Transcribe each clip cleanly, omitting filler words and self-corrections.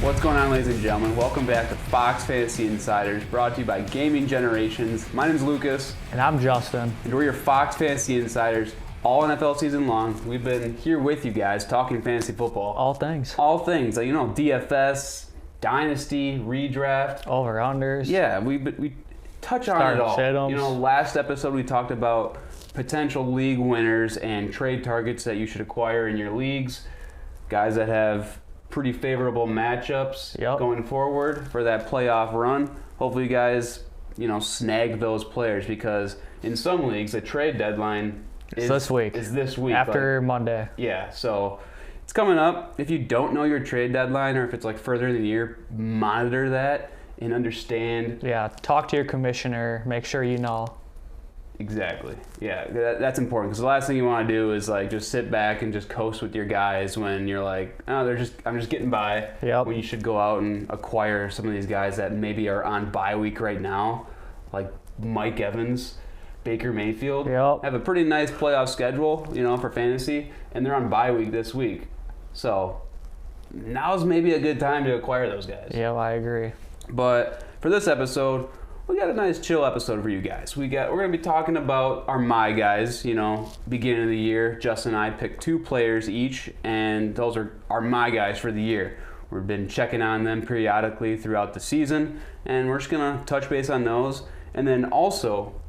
What's going on, ladies and gentlemen? Welcome back to Fox Fantasy Insiders, brought to you by Gaming Generations. My name's Lucas. And I'm Justin. And we're your Fox Fantasy Insiders all NFL season long. We've been here with you guys talking fantasy football. All things. All things. Like, DFS, Dynasty, Redraft. Over-unders. Yeah, we touch on it all. Sit-ems. Last episode we talked about potential league winners and trade targets that you should acquire in your leagues. Guys that have pretty favorable matchups going forward for that playoff run. Hopefully you guys, snag those players, because in some leagues the trade deadline is this week. After Monday. Yeah, so it's coming up. If you don't know your trade deadline, or if it's further in the year, monitor that and understand. Yeah, talk to your commissioner, make sure you know. Exactly. Yeah, that's important, because the last thing you want to do is just sit back and just coast with your guys when you're I'm just getting by. Yep. When you should go out and acquire some of these guys that maybe are on bye week right now, like Mike Evans, Baker Mayfield. Yep. Have a pretty nice playoff schedule, for fantasy, and they're on bye week this week. So now's maybe a good time to acquire those guys. Yeah, I agree. But for this episode, we got a nice chill episode for you guys. We're going to be talking about our my guys, beginning of the year. Justin and I picked 2 players each, and those are our my guys for the year. We've been checking on them periodically throughout the season, and we're just going to touch base on those. And then also,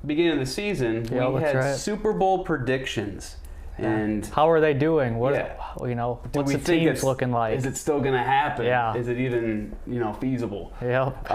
beginning of the season, we had Super Bowl predictions. And how are they doing? What's the teams looking like? Is it still going to happen? Yeah. Is it even, feasible? Yep.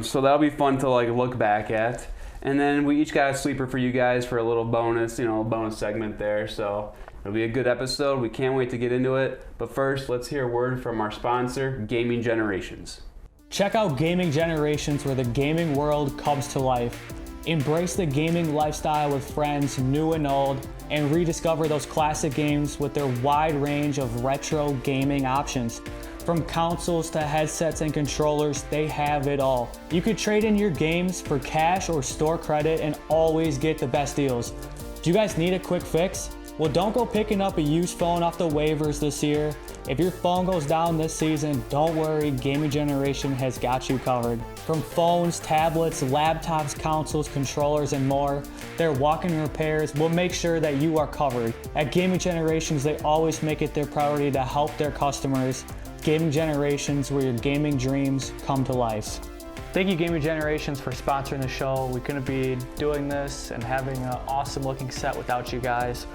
So that'll be fun to look back at. And then we each got a sleeper for you guys for a little bonus, bonus segment there. So it'll be a good episode. We can't wait to get into it. But first, let's hear a word from our sponsor, Gaming Generations. Check out Gaming Generations, where the gaming world comes to life. Embrace the gaming lifestyle with friends, new and old, and rediscover those classic games with their wide range of retro gaming options. From consoles to headsets and controllers, they have it all. You could trade in your games for cash or store credit and always get the best deals. Do you guys need a quick fix? Well, don't go picking up a used phone off the waivers this year. If your phone goes down this season, don't worry, Gaming Generation has got you covered. From phones, tablets, laptops, consoles, controllers, and more, their walk-in repairs will make sure that you are covered. At Gaming Generations, they always make it their priority to help their customers. Gaming Generations, where your gaming dreams come to life. Thank you, Gaming Generations, for sponsoring the show. We couldn't be doing this and having an awesome looking set without you guys.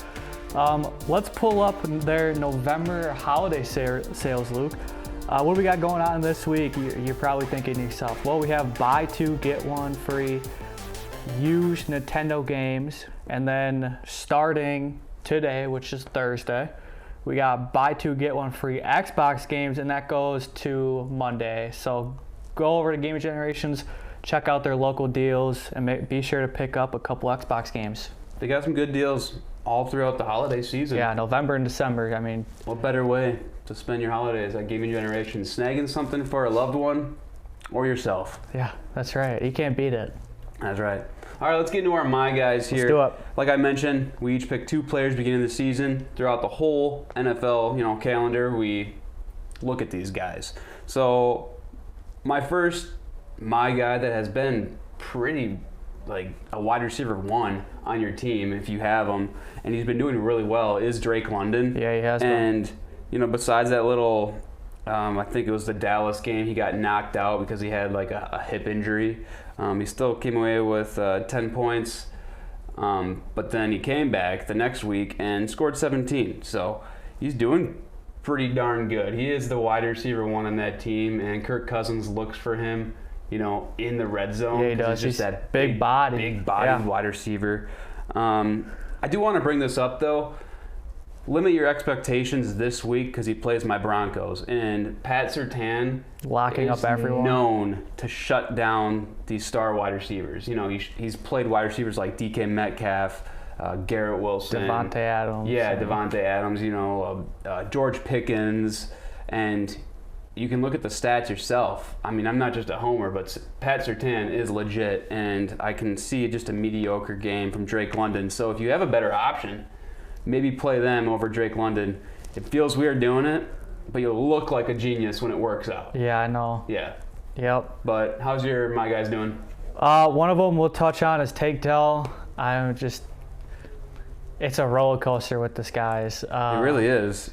Let's pull up their November holiday sales, Luke. What do we got going on this week? You're probably thinking to yourself, well, we have buy 2, get 1 free used Nintendo games. And then starting today, which is Thursday, we got buy 2, get 1 free Xbox games, and that goes to Monday. So go over to Gaming Generations, check out their local deals, and be sure to pick up a couple Xbox games. They got some good deals all throughout the holiday season. Yeah, November and December. What better way to spend your holidays at Gaming Generation? Snagging something for a loved one or yourself. Yeah, that's right. You can't beat it. That's right. All right, let's get into our my guys here. Let's do it. Like I mentioned, we each picked 2 players beginning of the season. Throughout the whole NFL, calendar, we look at these guys. So my guy that has been pretty a wide receiver 1 on your team, if you have him, and he's been doing really well, is Drake London. Yeah, he has been. And, besides that little, I think it was the Dallas game, he got knocked out because he had a hip injury. He still came away with 10 points, but then he came back the next week and scored 17. So he's doing pretty darn good. He is the wide receiver 1 on that team, and Kirk Cousins looks for him in the red zone. Yeah, he does. He's just that big body wide receiver. I do want to bring this up, though. Limit your expectations this week because he plays my Broncos. And Pat Surtain locking up everyone. Known to shut down these star wide receivers. He's played wide receivers like DK Metcalf, Garrett Wilson. Devontae Adams. Yeah, Devontae Adams, George Pickens. And you can look at the stats yourself. I'm not just a homer, but Pat Surtain is legit, and I can see just a mediocre game from Drake London. So if you have a better option, maybe play them over Drake London. It feels weird doing it, but you'll look like a genius when it works out. Yeah, I know. Yeah. Yep. But how's your my guys doing? One of them we'll touch on is Tank Dell. It's a roller coaster with this guys. It really is.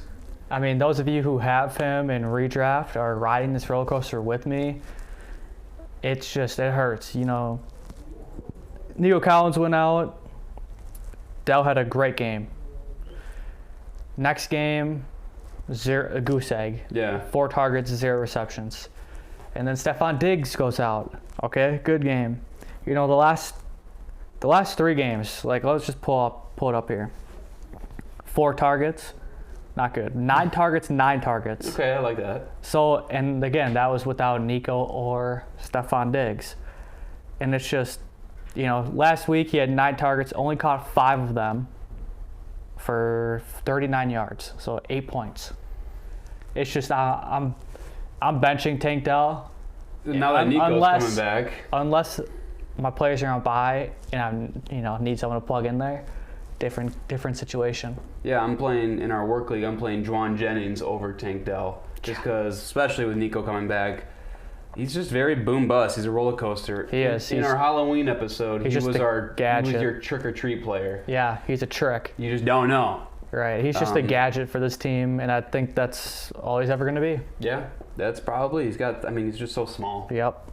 I mean, those of you who have him in redraft are riding this roller coaster with me. It hurts. You know, Nico Collins went out. Dell had a great game. Next game, a goose egg. Yeah. 4 targets, 0 receptions. And then Stephon Diggs goes out. Okay, good game. You know, the last 3 games, like let's just pull it up here. 4 targets, not good. 9 targets, 9 targets. Okay, I like that. So, and again, that was without Nico or Stephon Diggs. And it's just, you know, last week he had 9 targets, only caught 5 of them for 39 yards, so 8 points. It's just, I'm benching Tank Dell. Now that Nico's coming back. Unless my players are on bye and need someone to plug in there, different situation. Yeah, I'm playing in our work league. I'm playing Juwan Jennings over Tank Dell, just because, especially with Nico coming back, he's just very boom bust. He's a roller coaster. He is. In our Halloween episode, he was your trick or treat player. Yeah, he's a trick. You just don't know. Right. He's just a gadget for this team, and I think that's all he's ever going to be. Yeah, that's probably. He's just so small. Yep.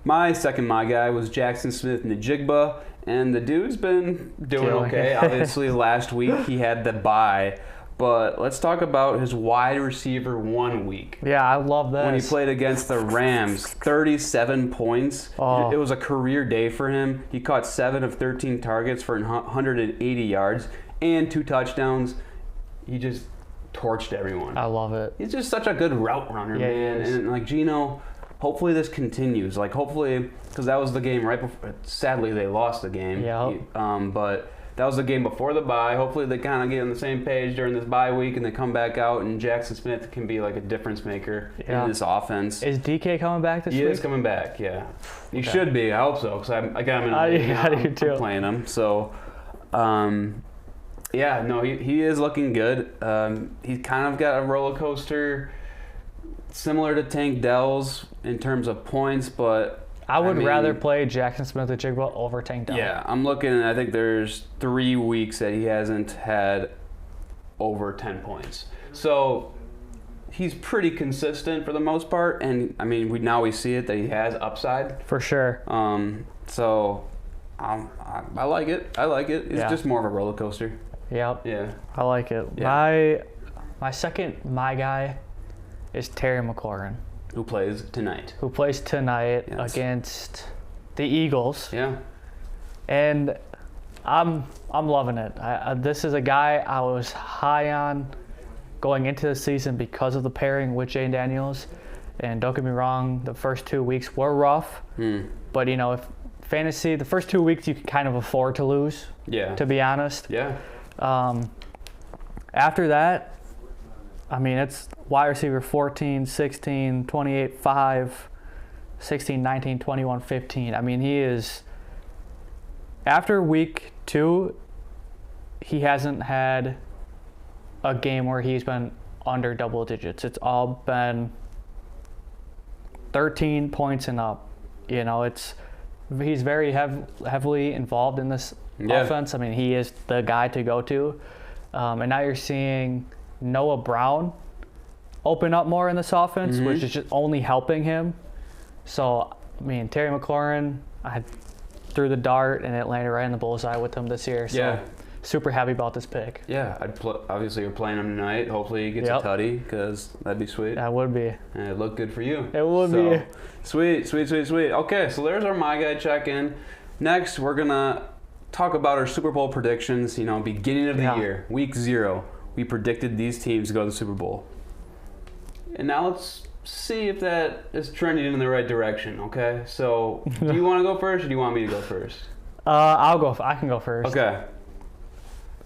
My guy was Jackson Smith-Njigba, and the dude's been doing okay. Obviously, last week he had the bye, but let's talk about his wide receiver 1 week. Yeah, I love this. When he played against the Rams, 37 points. Oh. It was a career day for him. He caught 7 of 13 targets for 180 yards and 2 touchdowns. He just torched everyone. I love it. He's just such a good route runner, yeah, man. And like Gino, hopefully this continues. Like hopefully, because that was the game right before. Sadly, they lost the game. Yeah. But that was the game before the bye. Hopefully they kind of get on the same page during this bye week and they come back out and Jackson Smith can be like a difference maker in this offense. Is DK coming back this week? He is coming back, yeah. He should be. I hope so, because I got him in the league. I do too. I'm playing him. So, yeah, no, he is looking good. He's kind of got a roller coaster similar to Tank Dell's in terms of points, but I would rather play Jackson Smith-Njigba over Tank Dell. Yeah, I'm looking, and I think there's 3 weeks that he hasn't had over 10 points. So he's pretty consistent for the most part, and I mean, we see it that he has upside. For sure. So I like it. It's just more of a roller coaster. Yep. Yeah. I like it. Yeah. My second guy is Terry McLaurin. Who plays tonight against the Eagles. Yeah. And I'm loving it. This is a guy I was high on going into the season because of the pairing with Jane Daniels. And don't get me wrong, the first 2 weeks were rough. But if fantasy, the first 2 weeks you can kind of afford to lose. Yeah. To be honest. Yeah. After that, I mean, it's wide receiver 14, 16, 28, 5, 16, 19, 21, 15. I mean, he is, after week 2, he hasn't had a game where he's been under double digits. It's all been 13 points and up. He's very heavily involved in this offense. I mean, he is the guy to go to. And now you're seeing Noah Brown open up more in this offense, which is just only helping him. So, I mean, Terry McLaurin, I threw the dart and it landed right in the bullseye with him this year. So, super happy about this pick. Yeah, obviously you're playing him tonight. Hopefully he gets a tutty, because that'd be sweet. That would be. And it'd look good for you. It would be. Sweet. Okay, so there's our My Guy check-in. Next, we're going to talk about our Super Bowl predictions, beginning of the year, week 0. We predicted these teams to go to the Super Bowl. And now let's see if that is trending in the right direction, okay? So, do you want to go first or do you want me to go first? I'll go. I can go first. Okay.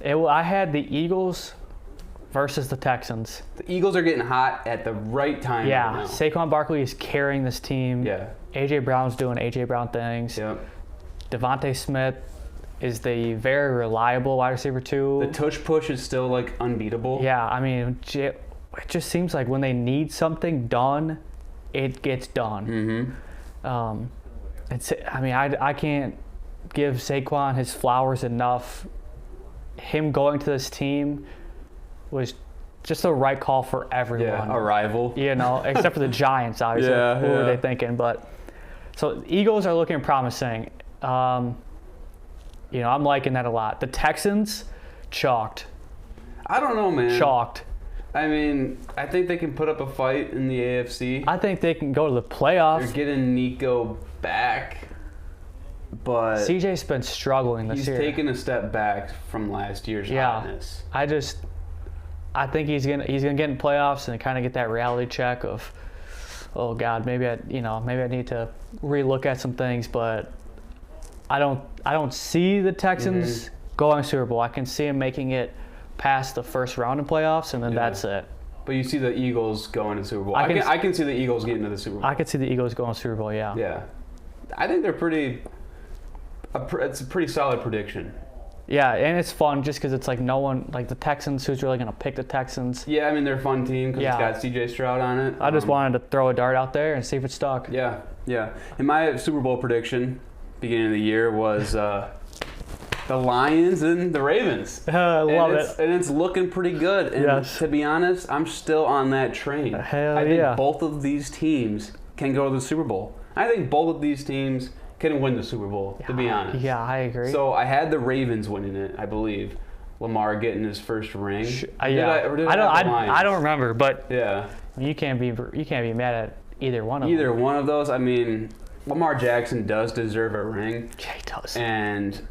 I had the Eagles versus the Texans. The Eagles are getting hot at the right time right now. Saquon Barkley is carrying this team. Yeah. A.J. Brown's doing A.J. Brown things. Yep. Devontae Smith is the very reliable wide receiver 2. The tush push is still, unbeatable. Yeah, I mean, it just seems like when they need something done, it gets done. I can't give Saquon his flowers enough. Him going to this team was just the right call for everyone. Yeah, a rival. Except for the Giants, obviously. Yeah, Who were they thinking? But so Eagles are looking promising. I'm liking that a lot. The Texans, chalked. I don't know, man. Chalked. I mean, I think they can put up a fight in the AFC. I think they can go to the playoffs. They're getting Nico back, but CJ's been struggling this year. He's taken a step back from last year's hotness. I think he's gonna get in playoffs and kind of get that reality check of, oh God, maybe I need to relook at some things, but I don't see the Texans going Super Bowl. I can see him making it past the first round in playoffs, and then that's it. But you see the Eagles going to the Super Bowl. I can see the Eagles getting to the Super Bowl. I could see the Eagles going to Super Bowl, yeah. Yeah. I think they're it's a pretty solid prediction. Yeah, and it's fun just because it's like no one, like the Texans, who's really going to pick the Texans? Yeah, I mean, they're a fun team because it's got C.J. Stroud on it. I just wanted to throw a dart out there and see if it stuck. Yeah. And my Super Bowl prediction, beginning of the year, was the Lions and the Ravens. I love it. And it's looking pretty good. And to be honest, I'm still on that train. I think both of these teams can go to the Super Bowl. I think both of these teams can win the Super Bowl, to be honest. Yeah, I agree. So I had the Ravens winning it, I believe. Lamar getting his first ring. I don't remember, but you can't be mad at either one of them. Either one of those. I mean, Lamar Jackson does deserve a ring. Yeah, he does. And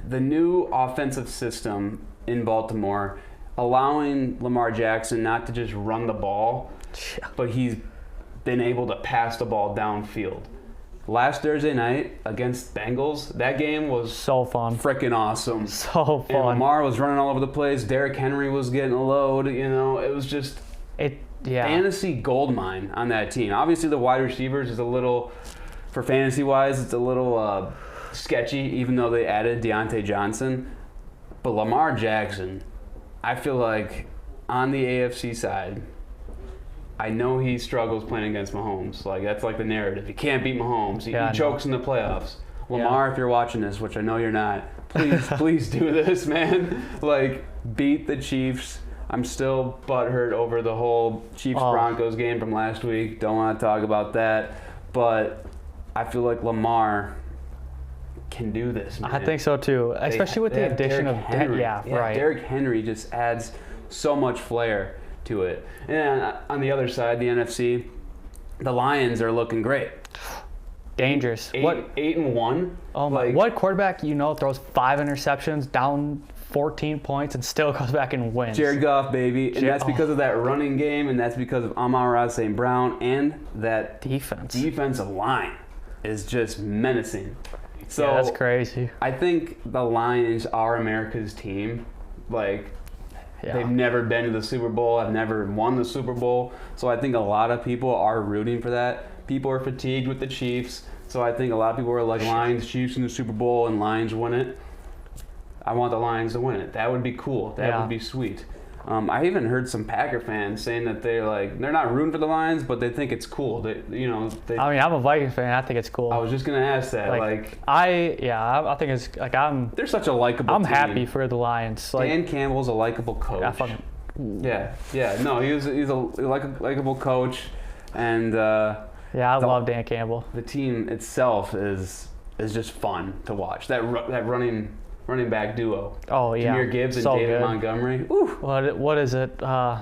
the new offensive system in Baltimore, allowing Lamar Jackson not to just run the ball, but he's been able to pass the ball downfield. Last Thursday night against Bengals, that game was so fun, freaking awesome. So fun. And Lamar was running all over the place. Derrick Henry was getting a load. It was just fantasy gold mine on that team. Obviously, the wide receivers is a little, for fantasy wise, it's a little sketchy. Even though they added Deontay Johnson, but Lamar Jackson, I feel like on the AFC side, I know he struggles playing against Mahomes. Like, that's like the narrative. He can't beat Mahomes. He chokes in the playoffs. Lamar, if you're watching this, which I know you're not, please do this, man. Like, beat the Chiefs. I'm still butthurt over the whole Chiefs-Broncos game from last week. Don't want to talk about that. But I feel like Lamar can do this, man. I think so, too. Especially with the addition of Henry. Right. Derrick Henry just adds so much flair to it. And on the other side, the NFC, the Lions are looking great. Dangerous. 8-1. Oh my! What quarterback throws 5 interceptions, down 14 points, and still comes back and wins? Jared Goff, baby, and that's because of that running game, and that's because of Amon-Ra St. Brown, and that defensive line is just menacing. So that's crazy. I think the Lions are America's team. They've never been to the Super Bowl. I've never won the Super Bowl. So I think a lot of people are rooting for that. People are fatigued with the Chiefs. So I think a lot of people are like, Lions, Chiefs in the Super Bowl, and Lions win it. I want the Lions to win it. That would be cool. That would be sweet. I even heard some Packer fans saying that they're not rooting for the Lions, but they think it's cool. I'm a Vikings fan. I think it's cool. I was just gonna ask that. I think it's they're such a likable. I'm team. happy for the Lions. Dan Campbell's a likable coach. No, he's a likable coach, and I love Dan Campbell. The team itself is just fun to watch. That running back duo. Oh, yeah. Jahmyr Gibbs and David Montgomery. Ooh. What is it?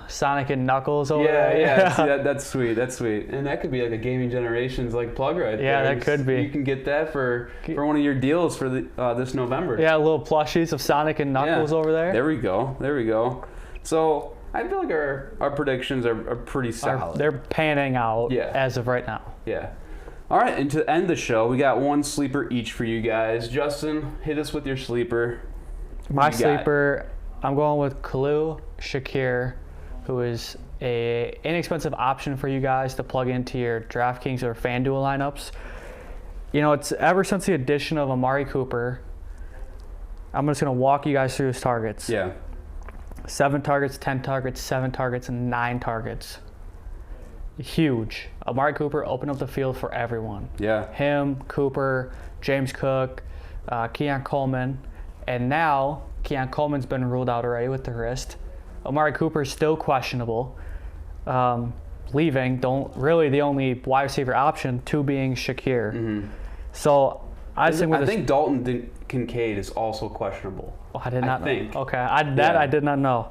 Sonic and Knuckles over there? Yeah. See, that's sweet. That's sweet. And that could be like a Gaming Generations plug right there. Yeah, that could be. You can get that for one of your deals for this November. Yeah, little plushies of Sonic and Knuckles over there. There we go. So I feel like our predictions are pretty solid. They're panning out as of right now. Yeah. All right, and to end the show, we got one sleeper each for you guys. Justin, hit us with your sleeper. My sleeper, I'm going with Khalil Shakir, who is a inexpensive option for you guys to plug into your DraftKings or FanDuel lineups. It's ever since the addition of Amari Cooper. I'm just going to walk you guys through his targets. Yeah. 7 targets, 10 targets, 7 targets, and 9 targets. Huge. Amari Cooper opened up the field for everyone. Yeah. Him, Cooper, James Cook, Keon Coleman, and now Keon Coleman's been ruled out already with the wrist. Amari Cooper is still questionable. Leaving, really the only wide receiver option, 2 being Shakir. Mm-hmm. So I think Dalton Kincaid is also questionable. Oh, I did not know. Think. Okay, I did not know.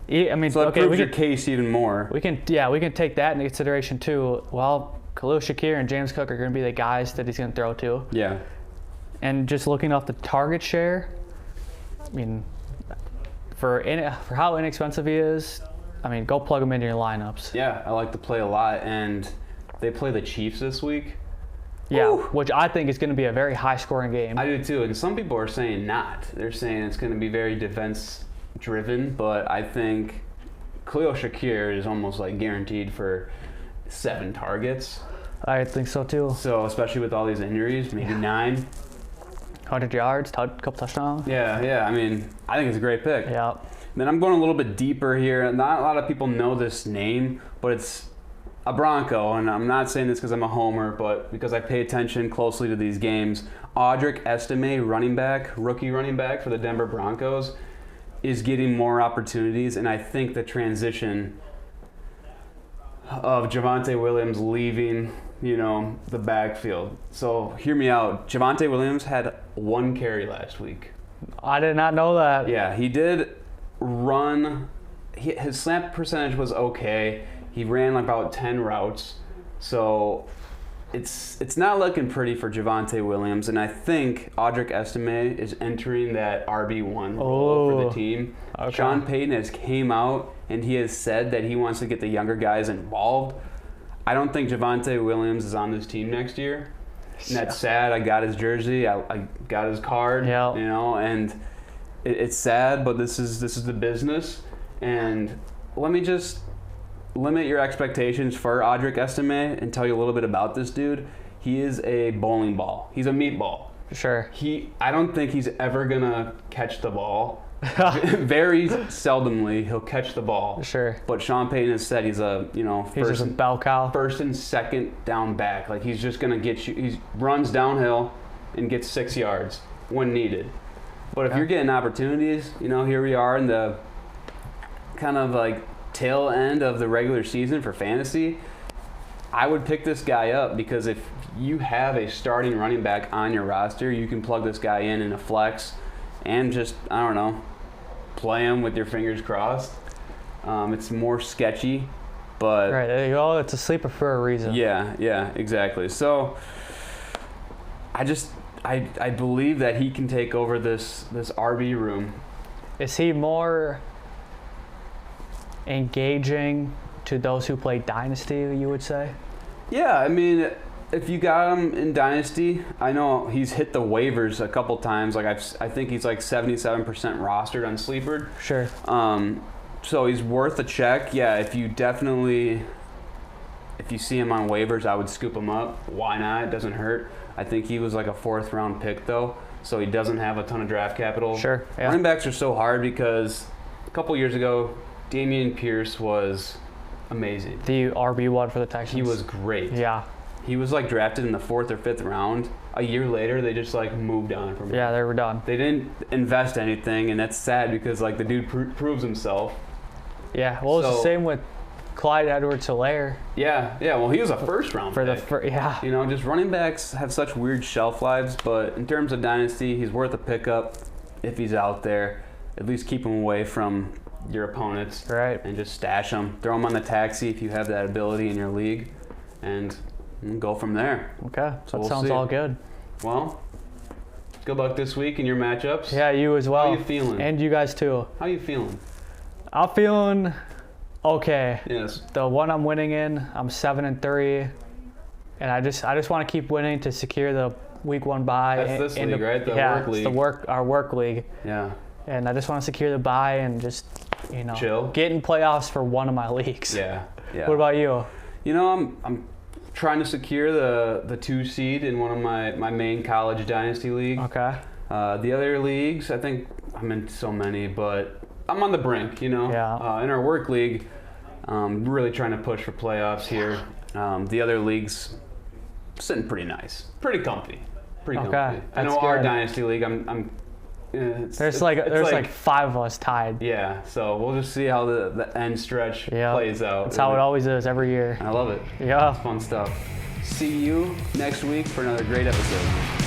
I mean, So that okay, proves your case even more. we can take that into consideration too. Well, Khalil Shakir and James Cook are going to be the guys that he's going to throw to. Yeah. And just looking off the target share, I mean, for how inexpensive he is, I mean, go plug him into your lineups. Yeah, I like to play a lot, and they play the Chiefs this week. Yeah, Woo! which I think is going to be a very high-scoring game. I do too, and some people are saying not. They're saying it's going to be very defense-driven, but I think Khalil Shakir is almost like guaranteed for 7 targets. I think so too. So especially with all these injuries, maybe 9. 100 yards, couple touchdowns. Yeah. I mean, I think it's a great pick. Yeah. Then I'm going a little bit deeper here. Not a lot of people know this name, but it's a Bronco, and I'm not saying this because I'm a homer, but because I pay attention closely to these games. Audric Estime, rookie running back for the Denver Broncos, is getting more opportunities, and I think the transition of Javonte Williams leaving, the backfield. So hear me out. Javonte Williams had 1 carry last week. I did not know that. Yeah, he did run. His snap percentage was okay. He ran about 10 routes. So it's not looking pretty for Javonte Williams. And I think Audric Estime is entering that RB1 role for the team. Okay. Sean Payton has came out and he has said that he wants to get the younger guys involved. I don't think Javonte Williams is on this team next year. And that's sad. I got his jersey. I got his card. Yeah. And it's sad, but this is the business. And let me just limit your expectations for Audric Estime and tell you a little bit about this dude. He is a bowling ball. He's a meatball. Sure. I don't think he's ever gonna catch the ball. Very seldomly he'll catch the ball. Sure. But Sean Payton has said he's a He's just a bell cow. first and second down back. Like he's just gonna get you. He runs downhill and gets 6 yards when needed. But if you're getting opportunities, here we are in the kind of like tail end of the regular season for fantasy. I would pick this guy up because if you have a starting running back on your roster, you can plug this guy in a flex and just, play him with your fingers crossed. It's more sketchy, but Right, there you go. It's a sleeper for a reason. yeah, exactly. So I believe that he can take over this RB room. Is he more engaging to those who play Dynasty, you would say? Yeah, I mean, if you got him in Dynasty, I know he's hit the waivers a couple times. Like I think he's like 77% rostered on Sleeper. Sure. So he's worth a check. Yeah, if you see him on waivers, I would scoop him up. Why not? It doesn't hurt. I think he was like a 4th round pick though, so he doesn't have a ton of draft capital. Sure. Yeah. Running backs are so hard because a couple years ago, Dameon Pierce was amazing. The RB1 for the Texans. He was great. Yeah. He was like drafted in the 4th or 5th round. A year later, they just like moved on from him. Yeah, they were done. They didn't invest anything, and that's sad because like the dude proves himself. Yeah. Well, it's the same with Clyde Edwards-Helaire. Yeah. Well, he was a 1st round For pick. yeah. Just running backs have such weird shelf lives, but in terms of Dynasty, he's worth a pickup if he's out there. At least keep him away from your opponents. Right. And just stash him. Throw him on the taxi if you have that ability in your league, and go from there. Okay. So That sounds all good. Well, good luck this week in your matchups. Yeah, you as well. How you feeling? And you guys too. How you feeling? I'm feeling okay. Yes. The one I'm winning in, I'm 7-3, and I just want to keep winning to secure the week 1 bye. That's this league, right? The work league. It's our work league. Yeah. And I just want to secure the bye and just chill. Get in playoffs for one of my leagues. Yeah. What about you? I'm trying to secure the 2 seed in one of my main college dynasty league. Okay. The other leagues, I think I'm in so many, but I'm on the brink, you know. Yeah. In our work league, really trying to push for playoffs here. The other leagues sitting pretty nice, pretty comfy. Pretty comfy. I that's know our good. dynasty league. There's like 5 of us tied. Yeah, so we'll just see how the end stretch plays out. That's how it always is every year. I love it. Yeah. Fun stuff. See you next week for another great episode.